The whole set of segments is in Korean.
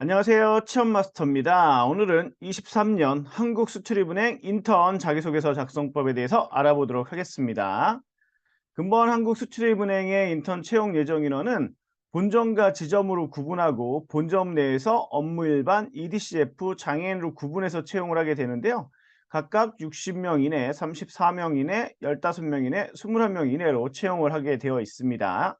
안녕하세요. 취업마스터입니다. 오늘은 23년 한국수출입은행 인턴 자기소개서 작성법에 대해서 알아보도록 하겠습니다. 금번 한국수출입은행의 인턴 채용 예정 인원은 본점과 지점으로 구분하고 본점 내에서 업무 일반, EDCF, 장애인으로 구분해서 채용을 하게 되는데요. 각각 60명 이내, 34명 이내, 15명 이내, 21명 이내로 채용을 하게 되어 있습니다.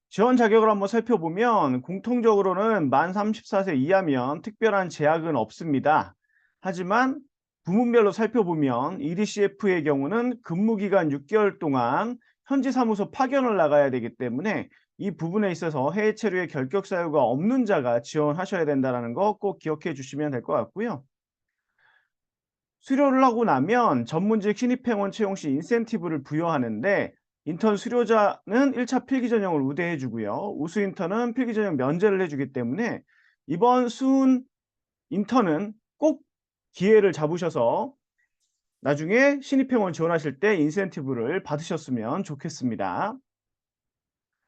지원 자격을 한번 살펴보면 공통적으로는 만 34세 이하면 특별한 제약은 없습니다. 하지만 부문별로 살펴보면 EDCF의 경우는 근무기간 6개월 동안 현지 사무소 파견을 나가야 되기 때문에 이 부분에 있어서 해외 체류의 결격 사유가 없는 자가 지원하셔야 된다는 거 꼭 기억해 주시면 될 것 같고요. 수료를 하고 나면 전문직 신입행원 채용 시 인센티브를 부여하는데 인턴 수료자는 1차 필기 전형을 우대해 주고요. 우수 인턴은 필기 전형 면제를 해 주기 때문에 이번 수훈 인턴은 꼭 기회를 잡으셔서 나중에 신입행원 지원하실 때 인센티브를 받으셨으면 좋겠습니다.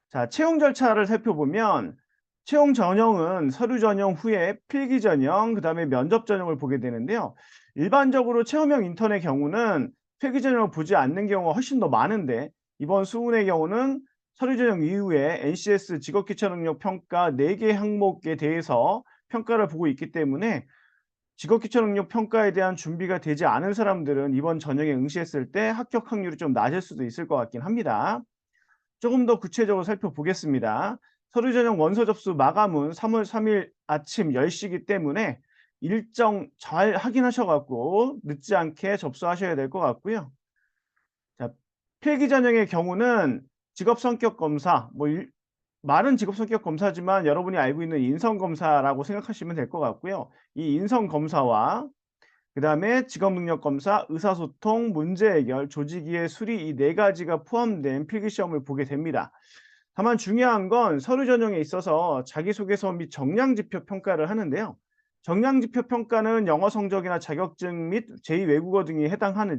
자, 채용 절차를 살펴보면 채용 전형은 서류 전형 후에 필기 전형, 그다음에 면접 전형을 보게 되는데요. 일반적으로 체험형 인턴의 경우는 필기 전형을 보지 않는 경우가 훨씬 더 많은데 이번 수훈의 경우는 서류 전형 이후에 NCS 직업기초 능력 평가 4개 항목에 대해서 평가를 보고 있기 때문에 직업기초 능력 평가에 대한 준비가 되지 않은 사람들은 이번 전형에 응시했을 때 합격 확률이 좀 낮을 수도 있을 것 같긴 합니다. 조금 더 구체적으로 살펴보겠습니다. 서류 전형 원서 접수 마감은 3월 3일 아침 10시이기 때문에 일정 잘 확인하셔 갖고 늦지 않게 접수하셔야 될 것 같고요. 자, 필기 전형의 경우는 직업 성격 검사, 말은 직업 성격 검사지만 여러분이 알고 있는 인성 검사라고 생각하시면 될 것 같고요. 이 인성 검사와 그다음에 직업 능력 검사, 의사소통, 문제 해결, 조직 이해 수리 이 네 가지가 포함된 필기 시험을 보게 됩니다. 다만 중요한 건 서류 전형에 있어서 자기소개서 및 정량지표 평가를 하는데요. 정량지표 평가는 영어 성적이나 자격증 및 제2외국어 등이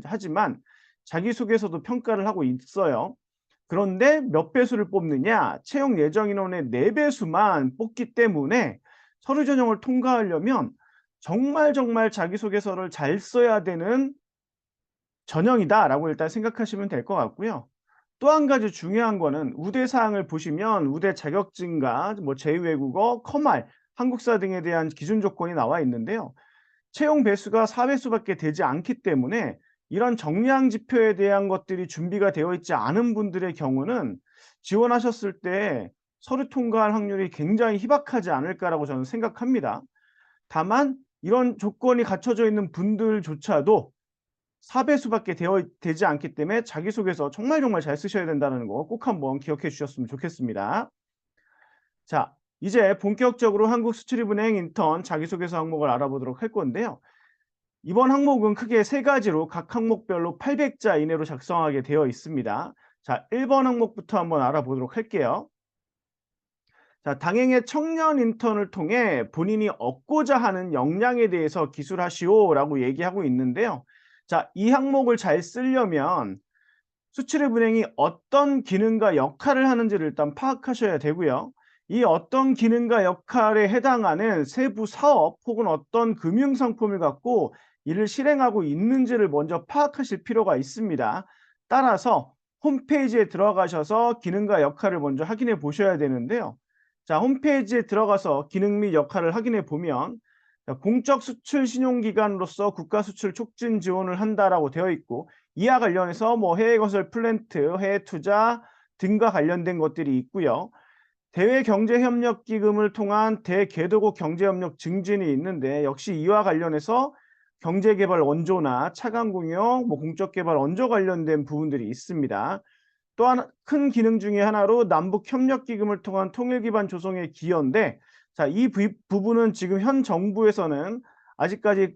하지만 자기소개서도 평가를 하고 있어요. 그런데 몇 배수를 뽑느냐? 채용 예정 인원의 4배수만 뽑기 때문에 서류 전형을 통과하려면 정말 자기소개서를 잘 써야 되는 전형이다라고 일단 생각하시면 될 것 같고요. 또 한 가지 중요한 거는 우대 사항을 보시면 우대 자격증과 제2외국어, 컴활, 한국사 등에 대한 기준 조건이 나와 있는데요. 채용 배수가 4배수밖에 되지 않기 때문에 이런 정량 지표에 대한 것들이 준비가 되어 있지 않은 분들의 경우는 지원하셨을 때 서류 통과할 확률이 굉장히 희박하지 않을까라고 저는 생각합니다. 다만 이런 조건이 갖춰져 있는 분들조차도 4배수밖에 되지 않기 때문에 자기소개서 정말 잘 쓰셔야 된다는 거 꼭 한번 기억해 주셨으면 좋겠습니다. 자, 이제 본격적으로 한국수출입은행 인턴 자기소개서 항목을 알아보도록 할 건데요. 이번 항목은 크게 세 가지로 각 항목별로 800자 이내로 작성하게 되어 있습니다. 자, 1번 항목부터 한번 알아보도록 할게요. 자, 당행의 청년 인턴을 통해 본인이 얻고자 하는 역량에 대해서 기술하시오라고 얘기하고 있는데요. 자, 이 항목을 잘 쓰려면 수출입은행이 어떤 기능과 역할을 하는지를 일단 파악하셔야 되고요. 이 어떤 기능과 역할에 해당하는 세부 사업 혹은 어떤 금융 상품을 갖고 이를 실행하고 있는지를 먼저 파악하실 필요가 있습니다. 따라서 홈페이지에 들어가셔서 기능과 역할을 먼저 확인해 보셔야 되는데요. 자, 홈페이지에 들어가서 기능 및 역할을 확인해 보면 자, 공적 수출 신용기관으로서 국가 수출 촉진 지원을 한다라고 되어 있고 이와 관련해서 해외 건설 플랜트, 해외 투자 등과 관련된 것들이 있고요. 대외 경제 협력 기금을 통한 대궤도국 경제 협력 증진이 있는데 역시 이와 관련해서 경제 개발 원조나 차관 공유, 공적 개발 원조 관련된 부분들이 있습니다. 또 하나 큰 기능 중에 하나로 남북 협력 기금을 통한 통일 기반 조성의 기여인데 자, 이 부분은 지금 현 정부에서는 아직까지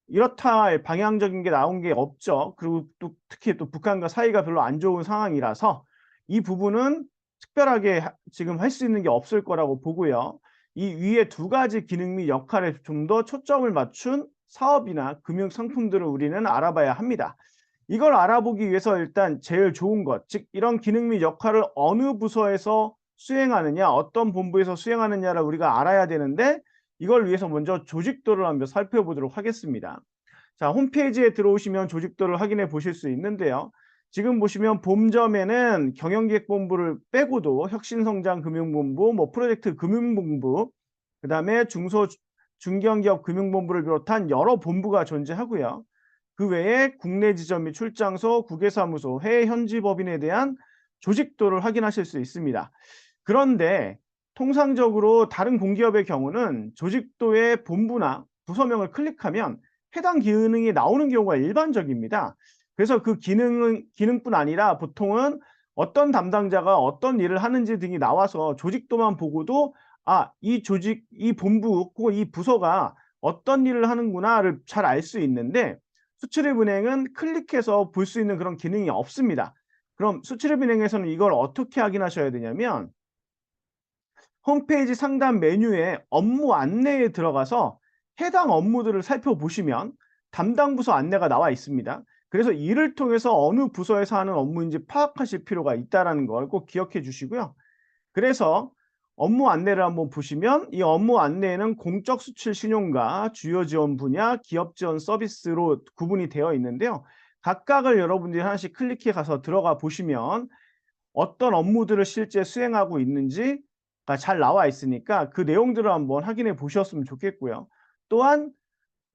이렇다 할 방향적인 게 나온 게 없죠. 그리고 또 특히 또 북한과 사이가 별로 안 좋은 상황이라서 이 부분은 특별하게 지금 할 수 있는 게 없을 거라고 보고요. 이 위에 두 가지 기능 및 역할에 좀 더 초점을 맞춘 사업이나 금융 상품들을 우리는 알아봐야 합니다. 이걸 알아보기 위해서 일단 제일 좋은 것, 즉 이런 기능 및 역할을 어느 부서에서 수행하느냐, 어떤 본부에서 수행하느냐를 우리가 알아야 되는데 이걸 위해서 먼저 조직도를 한번 살펴보도록 하겠습니다. 자, 홈페이지에 들어오시면 조직도를 확인해 보실 수 있는데요. 지금 보시면 본점에는 경영기획본부를 빼고도 혁신성장금융본부, 뭐 프로젝트 금융본부, 그다음에 중견기업 금융본부를 비롯한 여러 본부가 존재하고요. 그 외에 국내 지점 및 출장소, 국외사무소, 해외 현지 법인에 대한 조직도를 확인하실 수 있습니다. 그런데 통상적으로 다른 공기업의 경우는 조직도의 본부나 부서명을 클릭하면 해당 기능이 나오는 경우가 일반적입니다. 그래서 그 기능뿐 아니라 보통은 어떤 담당자가 어떤 일을 하는지 등이 나와서 조직도만 보고도 이 본부 혹은 이 부서가 어떤 일을 하는구나를 잘 알 수 있는데 수출입은행은 클릭해서 볼 수 있는 그런 기능이 없습니다. 그럼 수출입은행에서는 이걸 어떻게 확인하셔야 되냐면 홈페이지 상단 메뉴에 업무 안내에 들어가서 해당 업무들을 살펴보시면 담당 부서 안내가 나와 있습니다. 그래서 이를 통해서 어느 부서에서 하는 업무인지 파악하실 필요가 있다는 걸 꼭 기억해 주시고요. 그래서 업무 안내를 한번 보시면 이 업무 안내에는 공적 수출 신용과 주요 지원 분야, 기업 지원 서비스로 구분이 되어 있는데요. 각각을 여러분들이 하나씩 클릭해 가서 들어가 보시면 어떤 업무들을 실제 수행하고 있는지가 잘 나와 있으니까 그 내용들을 한번 확인해 보셨으면 좋겠고요. 또한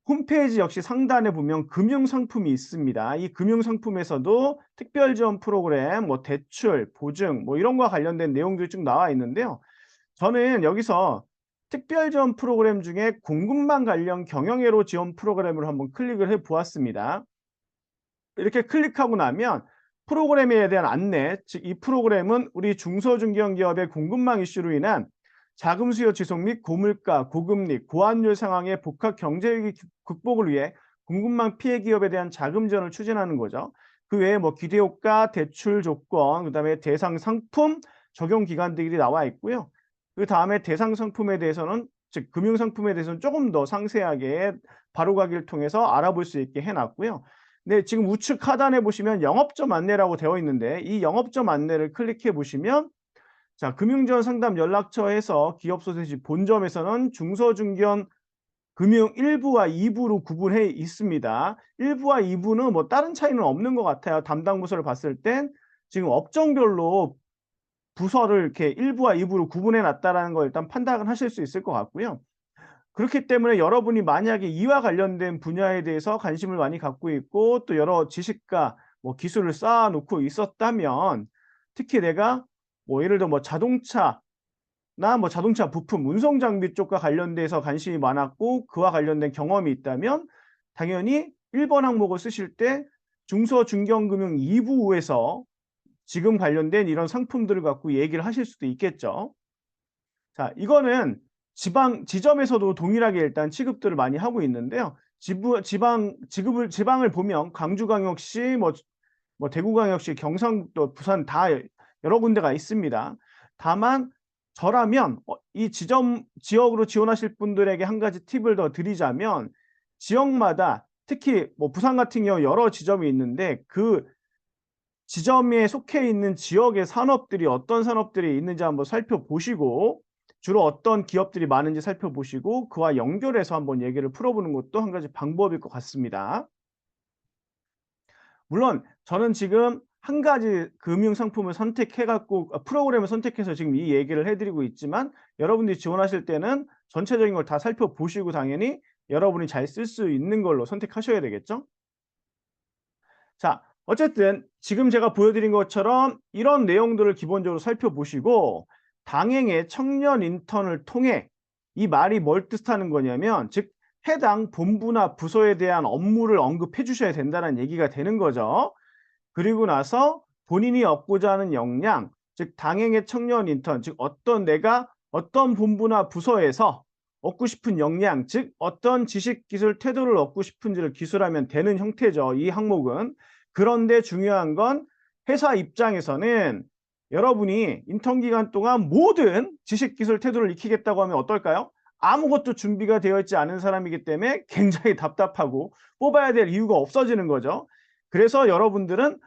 홈페이지 역시 상단에 보면 금융 상품이 있습니다. 이 금융 상품에서도 특별 지원 프로그램, 뭐 대출, 보증, 뭐 이런 거와 관련된 내용들이 쭉 나와 있는데요. 저는 여기서 특별 지원 프로그램 중에 공급망 관련 경영애로 지원 프로그램을 한번 클릭을 해 보았습니다. 이렇게 클릭하고 나면 프로그램에 대한 안내, 즉 이 프로그램은 우리 중소중견기업의 공급망 이슈로 인한 자금 수요 지속 및 고물가, 고금리, 고환율 상황의 복합 경제위기 극복을 위해 공급망 피해 기업에 대한 자금 지원을 추진하는 거죠. 그 외에 뭐 기대효과, 대출 조건, 그다음에 대상 상품, 적용 기간 등이 나와 있고요. 그 다음에 대상 상품에 대해서는 즉 금융 상품에 대해서는 조금 더 상세하게 바로가기를 통해서 알아볼 수 있게 해놨고요. 네, 지금 우측 하단에 보시면 영업점 안내라고 되어 있는데 이 영업점 안내를 클릭해 보시면 자, 금융지원 상담 연락처에서 기업 소재지 본점에서는 중소중견 금융 1부와 2부로 구분해 있습니다. 1부와 2부는 뭐 다른 차이는 없는 것 같아요. 담당 부서를 봤을 땐 지금 업종별로 부서를 이렇게 1부와 2부로 구분해 놨다라는 걸 일단 판단을 하실 수 있을 것 같고요. 그렇기 때문에 여러분이 만약에 이와 관련된 분야에 대해서 관심을 많이 갖고 있고 또 여러 지식과 뭐 기술을 쌓아 놓고 있었다면 특히 내가 뭐 예를 들어 뭐 자동차나 뭐 자동차 부품, 운송 장비 쪽과 관련돼서 관심이 많았고 그와 관련된 경험이 있다면 당연히 1번 항목을 쓰실 때 중소중견금융 2부에서 지금 관련된 이런 상품들을 갖고 얘기를 하실 수도 있겠죠. 자, 이거는 지점에서도 동일하게 일단 취급들을 많이 하고 있는데요. 지방을 보면 광주광역시, 뭐 대구광역시, 경상북도, 부산 다 여러 군데가 있습니다. 다만 저라면 이 지역으로 지원하실 분들에게 한 가지 팁을 더 드리자면 지역마다 특히 뭐 부산 같은 경우 여러 지점이 있는데 그 지점에 속해 있는 지역의 산업들이 어떤 산업들이 있는지 한번 살펴보시고 주로 어떤 기업들이 많은지 살펴보시고 그와 연결해서 한번 얘기를 풀어보는 것도 한 가지 방법일 것 같습니다. 물론 저는 지금 한 가지 금융 상품을 선택해 갖고 프로그램을 선택해서 지금 이 얘기를 해 드리고 있지만 여러분들이 지원하실 때는 전체적인 걸 다 살펴보시고 당연히 여러분이 잘 쓸 수 있는 걸로 선택하셔야 되겠죠? 자, 어쨌든 지금 제가 보여드린 것처럼 이런 내용들을 기본적으로 살펴보시고 당행의 청년 인턴을 통해 이 말이 뭘 뜻하는 거냐면 즉 해당 본부나 부서에 대한 업무를 언급해 주셔야 된다는 얘기가 되는 거죠. 그리고 나서 본인이 얻고자 하는 역량, 즉 당행의 청년 인턴, 즉 내가 어떤 본부나 부서에서 얻고 싶은 역량, 즉 어떤 지식, 기술, 태도를 얻고 싶은지를 기술하면 되는 형태죠. 이 항목은. 그런데 중요한 건 회사 입장에서는 여러분이 인턴 기간 동안 모든 지식, 기술, 태도를 익히겠다고 하면 어떨까요? 아무것도 준비가 되어 있지 않은 사람이기 때문에 굉장히 답답하고 뽑아야 될 이유가 없어지는 거죠. 그래서 여러분들은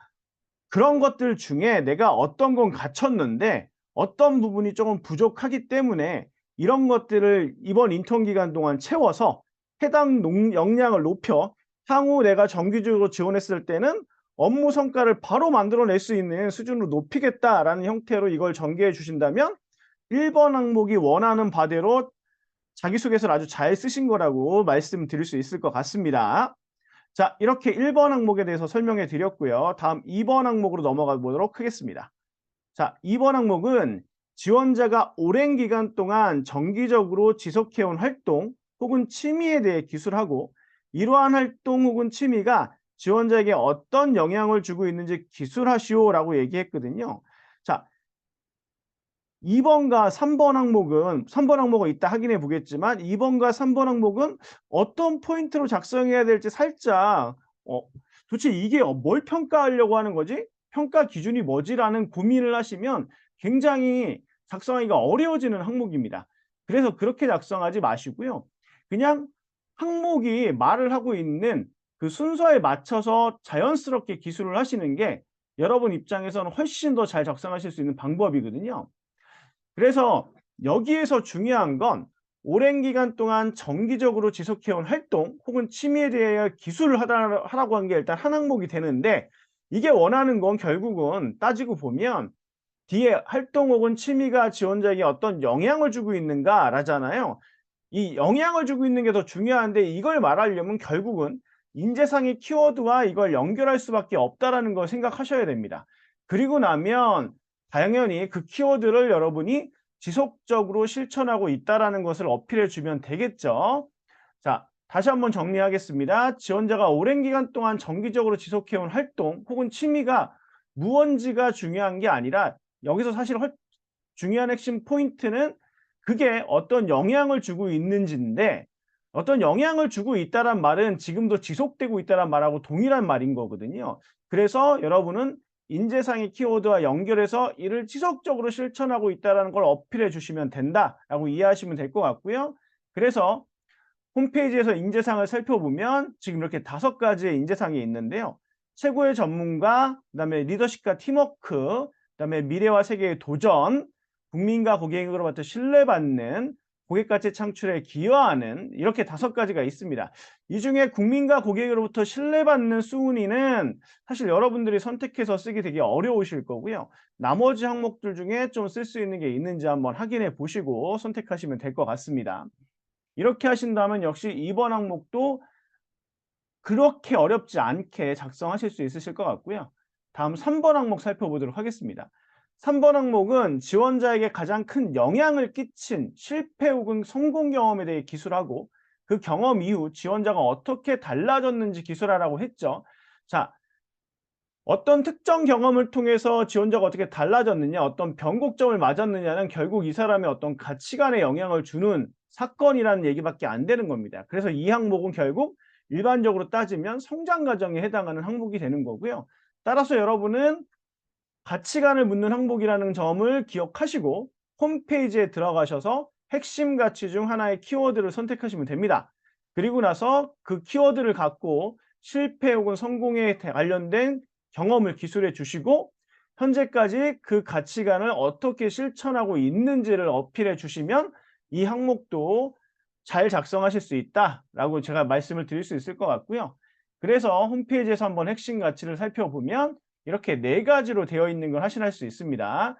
그런 것들 중에 내가 어떤 건 갖췄는데 어떤 부분이 조금 부족하기 때문에 이런 것들을 이번 인턴 기간 동안 채워서 해당 역량을 높여 향후 내가 정기적으로 지원했을 때는 업무 성과를 바로 만들어낼 수 있는 수준으로 높이겠다라는 형태로 이걸 전개해 주신다면 1번 항목이 원하는 바대로 자기소개서를 아주 잘 쓰신 거라고 말씀드릴 수 있을 것 같습니다. 자, 이렇게 1번 항목에 대해서 설명해 드렸고요. 다음 2번 항목으로 넘어가 보도록 하겠습니다. 자, 2번 항목은 지원자가 오랜 기간 동안 정기적으로 지속해온 활동 혹은 취미에 대해 기술하고 이러한 활동 혹은 취미가 지원자에게 어떤 영향을 주고 있는지 기술하시오라고 얘기했거든요. 자, 2번과 3번 항목은 3번 항목은 이따 확인해 보겠지만 2번과 3번 항목은 어떤 포인트로 작성해야 될지 살짝 어 도대체 이게 뭘 평가하려고 하는 거지? 평가 기준이 뭐지?'라는 고민을 하시면 굉장히 작성하기가 어려워지는 항목입니다. 그래서 그렇게 작성하지 마시고요. 그냥 항목이 말을 하고 있는 그 순서에 맞춰서 자연스럽게 기술을 하시는 게 여러분 입장에서는 훨씬 더 잘 작성하실 수 있는 방법이거든요. 그래서 여기에서 중요한 건 오랜 기간 동안 정기적으로 지속해온 활동 혹은 취미에 대해 기술을 하라고 한 게 일단 한 항목이 되는데 이게 원하는 건 결국은 따지고 보면 뒤에 활동 혹은 취미가 지원자에게 어떤 영향을 주고 있는가라잖아요. 이 영향을 주고 있는 게 더 중요한데 이걸 말하려면 결국은 인재상의 키워드와 이걸 연결할 수밖에 없다라는 걸 생각하셔야 됩니다. 그리고 나면 당연히 그 키워드를 여러분이 지속적으로 실천하고 있다라는 것을 어필해 주면 되겠죠. 자, 다시 한번 정리하겠습니다. 지원자가 오랜 기간 동안 정기적으로 지속해온 활동 혹은 취미가 무언지가 중요한 게 아니라 여기서 사실 중요한 핵심 포인트는 그게 어떤 영향을 주고 있는지인데 어떤 영향을 주고 있다란 말은 지금도 지속되고 있다란 말하고 동일한 말인 거거든요. 그래서 여러분은 인재상의 키워드와 연결해서 이를 지속적으로 실천하고 있다는 걸 어필해 주시면 된다라고 이해하시면 될 것 같고요. 그래서 홈페이지에서 인재상을 살펴보면 지금 이렇게 5가지의 인재상이 있는데요. 최고의 전문가, 그다음에 리더십과 팀워크, 그다음에 미래와 세계의 도전, 국민과 고객으로부터 신뢰받는, 고객가치 창출에 기여하는 이렇게 5가지가 있습니다. 이 중에 국민과 고객으로부터 신뢰받는 순위는 사실 여러분들이 선택해서 쓰기 되게 어려우실 거고요. 나머지 항목들 중에 좀 쓸 수 있는 게 있는지 한번 확인해 보시고 선택하시면 될 것 같습니다. 이렇게 하신다면 역시 2번 항목도 그렇게 어렵지 않게 작성하실 수 있으실 것 같고요. 다음 3번 항목 살펴보도록 하겠습니다. 3번 항목은 지원자에게 가장 큰 영향을 끼친 실패 혹은 성공 경험에 대해 기술하고 그 경험 이후 지원자가 어떻게 달라졌는지 기술하라고 했죠. 자, 어떤 특정 경험을 통해서 지원자가 어떻게 달라졌느냐, 어떤 변곡점을 맞았느냐는 결국 이 사람의 어떤 가치관에 영향을 주는 사건이라는 얘기밖에 안 되는 겁니다. 그래서 이 항목은 결국 일반적으로 따지면 성장 과정에 해당하는 항목이 되는 거고요. 따라서 여러분은 가치관을 묻는 항목이라는 점을 기억하시고 홈페이지에 들어가셔서 핵심 가치 중 하나의 키워드를 선택하시면 됩니다. 그리고 나서 그 키워드를 갖고 실패 혹은 성공에 관련된 경험을 기술해 주시고 현재까지 그 가치관을 어떻게 실천하고 있는지를 어필해 주시면 이 항목도 잘 작성하실 수 있다라고 제가 말씀을 드릴 수 있을 것 같고요. 그래서 홈페이지에서 한번 핵심 가치를 살펴보면 이렇게 4가지로 되어 있는 걸 확인할 수 있습니다.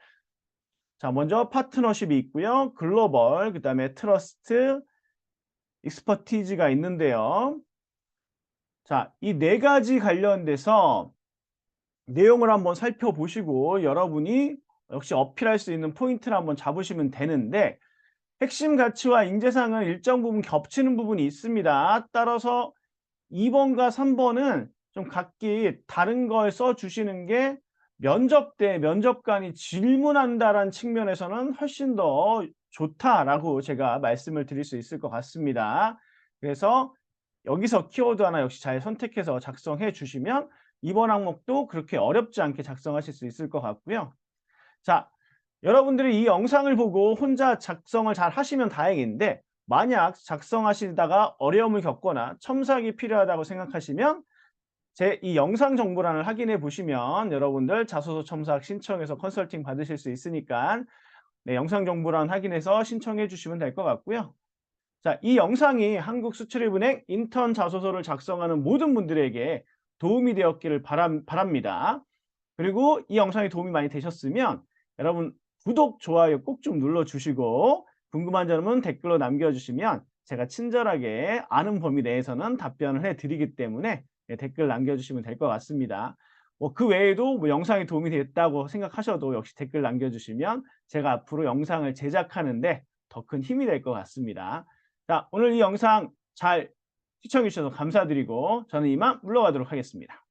자, 먼저 파트너십이 있고요. 글로벌, 그다음에 트러스트, 익스퍼티지가 있는데요. 자, 이 4가지 관련돼서 내용을 한번 살펴보시고 여러분이 역시 어필할 수 있는 포인트를 한번 잡으시면 되는데 핵심 가치와 인재상은 일정 부분 겹치는 부분이 있습니다. 따라서 2번과 3번은 좀 각기 다른 걸 써 주시는 게 면접 때 면접관이 질문한다라는 측면에서는 훨씬 더 좋다라고 제가 말씀을 드릴 수 있을 것 같습니다. 그래서 여기서 키워드 하나 역시 잘 선택해서 작성해 주시면 이번 항목도 그렇게 어렵지 않게 작성하실 수 있을 것 같고요. 자, 여러분들이 이 영상을 보고 혼자 작성을 잘 하시면 다행인데 만약 작성하시다가 어려움을 겪거나 첨삭이 필요하다고 생각하시면 제 이 영상 정보란을 확인해 보시면 여러분들 자소서 첨삭 신청해서 컨설팅 받으실 수 있으니까 네, 영상 정보란 확인해서 신청해 주시면 될 것 같고요. 자, 이 영상이 한국수출입은행 인턴 자소서를 작성하는 모든 분들에게 도움이 되었기를 바랍니다. 그리고 이 영상이 도움이 많이 되셨으면 여러분 구독, 좋아요 꼭 좀 눌러주시고 궁금한 점은 댓글로 남겨주시면 제가 친절하게 아는 범위 내에서는 답변을 해드리기 때문에 댓글 남겨주시면 될 것 같습니다. 그 외에도 뭐 영상이 도움이 됐다고 생각하셔도 역시 댓글 남겨주시면 제가 앞으로 영상을 제작하는데 더 큰 힘이 될 것 같습니다. 자, 오늘 이 영상 잘 시청해 주셔서 감사드리고 저는 이만 물러가도록 하겠습니다.